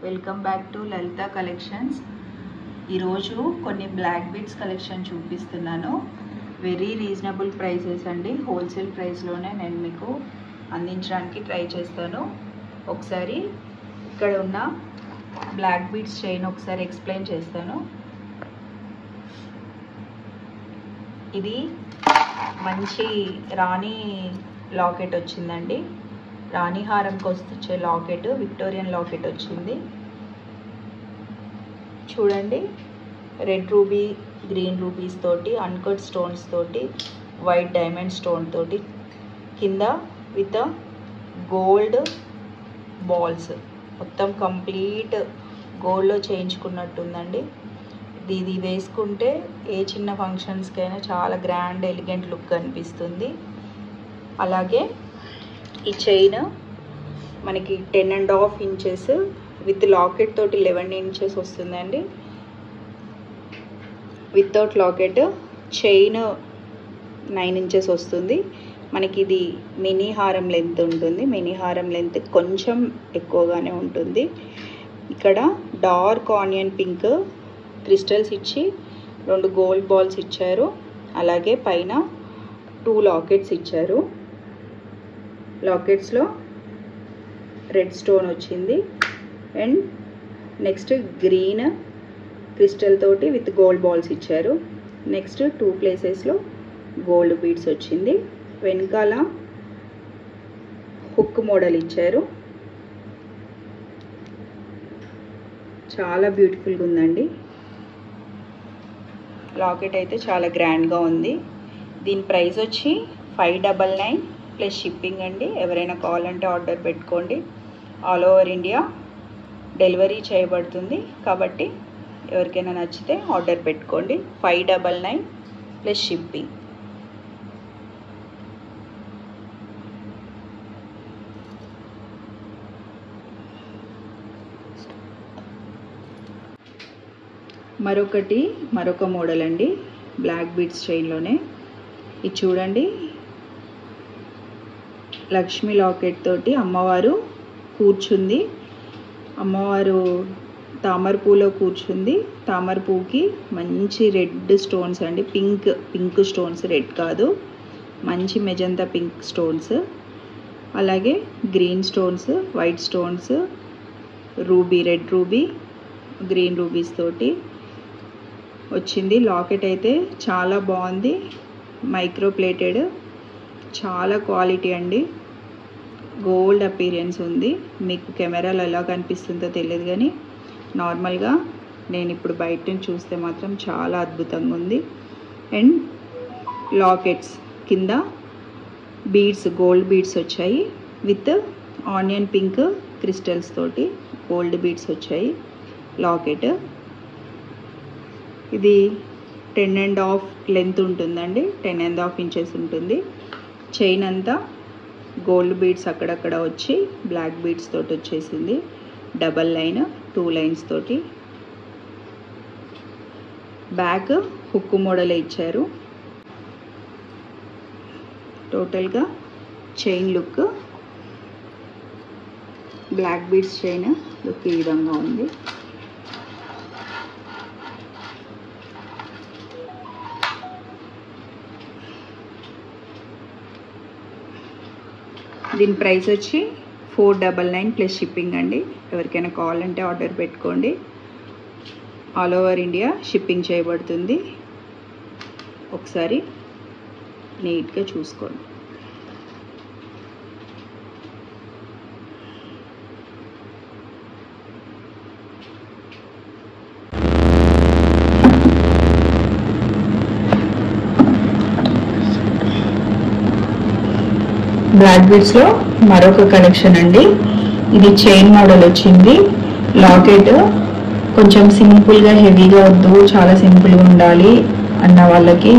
Welcome back to Lalitha collections. ఈరోజు కొన్ని black beads collection చూపిస్తున్నాను. వెరీ రీజనబుల్ ప్రైసెస్ అండి. హోల్సేల్ ప్రైస్లోనే నేను మీకు అందించడానికి ట్రై చేస్తాను. ఒకసారి ఇక్కడ ఉన్న బ్లాక్ బీడ్స్ చైన్ ఒకసారి ఎక్స్ప్లెయిన్ చేస్తాను. ఇది మంచి రాణి లాకెట్ వచ్చిందండి. రాణి హారంకి వచ్చే లాకెట్, విక్టోరియన్ లాకెట్ వచ్చింది. చూడండి, రెడ్ రూబీ, గ్రీన్ రూబీస్ తోటి, అన్కట్ స్టోన్స్ తోటి, వైట్ డైమండ్ స్టోన్ తోటి, కింద విత్ గోల్డ్ బాల్స్, మొత్తం కంప్లీట్ గోల్డ్లో చేయించుకున్నట్టుందండి. ఇది వేసుకుంటే ఏ చిన్న ఫంక్షన్స్కైనా చాలా గ్రాండ్ ఎలిగెంట్ లుక్ కనిపిస్తుంది. అలాగే ఈ చైన్ మనకి 10.5 ఇంచెస్ విత్ లాకెట్ తోటి 11 ఇంచెస్ వస్తుందండి. వితౌట్ లాకెట్ చైన్ 9 ఇంచెస్ వస్తుంది. మనకి ఇది మినీ హారం లెంత్ ఉంటుంది. మినీ హారం లెంత్ కొంచెం ఎక్కువగానే ఉంటుంది. ఇక్కడ డార్క్ ఆనియన్ పింక్ క్రిస్టల్స్ ఇచ్చి 2 గోల్డ్ బాల్స్ ఇచ్చారు. అలాగే పైన 2 లాకెట్స్ ఇచ్చారు. లాకెట్స్లో రెడ్ స్టోన్ వచ్చింది అండ్ నెక్స్ట్ గ్రీన్ క్రిస్టల్ తోటి విత్ గోల్డ్ బాల్స్ ఇచ్చారు. నెక్స్ట్ 2 ప్లేసెస్లో గోల్డ్ బీడ్స్ వచ్చింది. వెనకాల హుక్ మోడల్ ఇచ్చారు. చాలా బ్యూటిఫుల్గా ఉందండి. లాకెట్ అయితే చాలా గ్రాండ్గా ఉంది. దీని ప్రైస్ వచ్చి 599 ప్లస్ షిప్పింగ్ అండి. ఎవరైనా కావాలంటే ఆర్డర్ పెట్టుకోండి. ఆల్ ఓవర్ ఇండియా డెలివరీ చేయబడుతుంది. కాబట్టి ఎవరికైనా నచ్చితే ఆర్డర్ పెట్టుకోండి. 599 ప్లస్ షిప్పింగ్. మరొక మోడల్ అండి, బ్లాక్ బీడ్స్ చైన్లోనే. ఇది చూడండి, లక్ష్మీ లాకెట్ తోటి అమ్మవారు కూర్చుంది. అమ్మవారు తామర పూలో కూర్చుంది. తామర పూకి మంచి రెడ్ స్టోన్స్ అండి, పింక్ స్టోన్స్, రెడ్ కాదు, మంచి మెజంతా పింక్ స్టోన్స్. అలాగే green stones, white stones, ruby, red ruby, green rubies తోటి వచ్చింది. లాకెట్ అయితే చాలా బాగుంది. మైక్రో ప్లేటెడ్, చాలా క్వాలిటీ అండి. గోల్డ్ అపీరియన్స్ ఉంది. మీకు కెమెరాలో ఎలా కనిపిస్తుందో తెలియదు, కానీ నార్మల్గా నేను ఇప్పుడు బయట నుంచి చూస్తే మాత్రం చాలా అద్భుతంగా ఉంది. అండ్ లాకెట్స్ కింద బీడ్స్, గోల్డ్ బీడ్స్ వచ్చాయి విత్ ఆనియన్ పింక్ క్రిస్టల్స్ తోటి గోల్డ్ బీడ్స్ వచ్చాయి. లాకెట్ ఇది 10.5 లెంత్ ఉంటుందండి. 10.5 ఇంచెస్ ఉంటుంది. చైన్ అంతా గోల్డ్ బీడ్స్ అక్కడక్కడ వచ్చి బ్లాక్ బీడ్స్ తోటి వచ్చేసింది. డబల్ లైన్, 2 లైన్స్ తోటి. బ్యాక్ హుక్ మోడల్ ఇచ్చారు. టోటల్గా chain look, black beads chain look ఈ విధంగా ఉంది. దీని ప్రైస్ వచ్చి 499 ప్లస్ షిప్పింగ్ అండి. ఎవరికైనా కావాలంటే ఆర్డర్ పెట్టుకోండి. ఆల్ ఓవర్ ఇండియా షిప్పింగ్ చేయబడుతుంది. ఒకసారి నీట్గా చూసుకోండి. బ్లాక్ బీడ్స్లో మరొక కలెక్షన్ అండి. ఇది చైన్ మోడల్ వచ్చింది. లాకెట్ కొంచెం సింపుల్గా, హెవీగా వద్దు, చాలా సింపుల్గా ఉండాలి అన్న వాళ్ళకి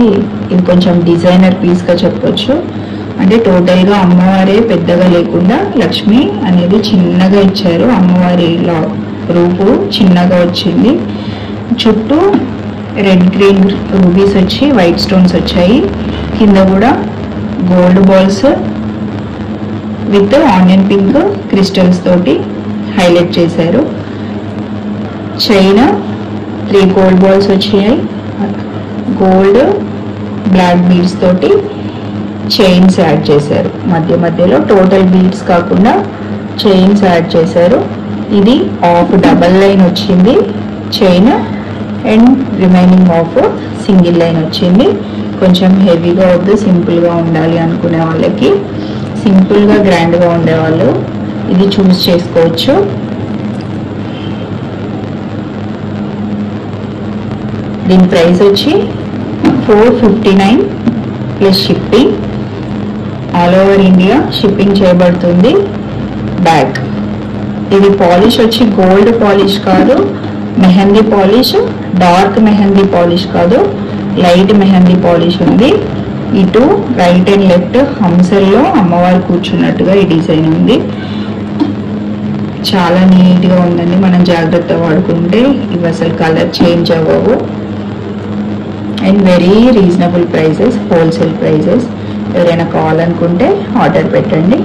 ఇది కొంచెం డిజైనర్ పీస్గా చెప్పొచ్చు. అంటే టోటల్గా అమ్మవారే పెద్దగా లేకుండా లక్ష్మి అనేది చిన్నగా ఇచ్చారు. అమ్మవారి రూపు చిన్నగా వచ్చింది. చుట్టూ రెడ్ గ్రీన్ రూబీస్ వచ్చి వైట్ స్టోన్స్ వచ్చాయి. కింద కూడా gold balls with onion pink crystals తోటి హైలైట్ చేశారు. చైన్ 3 గోల్డ్ బాల్స్ వచ్చాయి. గోల్డ్ బ్లాక్ బీడ్స్ తోటి చైన్స్ యాడ్ చేశారు మధ్య మధ్యలో. టోటల్ బీడ్స్ కాకుండా చైన్స్ యాడ్ చేశారు. ఇది హాఫ్ డబల్ లైన్ వచ్చింది chain and remaining half single line వచ్చింది. కొంచెం హెవీగా వద్దు, సింపుల్గా ఉండాలి అనుకునే వాళ్ళకి, సింపుల్గా గ్రాండ్గా ఉండేవాళ్ళు ఇది చూస్ చేసుకోవచ్చు. దీని ప్రైస్ వచ్చి 459 plus shipping. All over India shipping చేయబడుతుంది. బ్యాగ్ ఇది పాలిష్ వచ్చి గోల్డ్ పాలిష్ కాదు, mehndi polish, dark mehndi polish కాదు, లైట్ మెహందీ పాలిష్ ఉంది. ఇటు రైట్ అండ్ లెఫ్ట్ హంసల్లో అమ్మవారు కూర్చున్నట్టుగా ఈ డిజైన్ ఉంది. చాలా నీట్గా ఉందండి. మనం జాగ్రత్త వాడుకుంటే ఇవి అసలు కలర్ చేంజ్ అవ్వవు. And very reasonable prices, wholesale prices. ఎవరైనా కావాలనుకుంటే ఆర్డర్ పెట్టండి.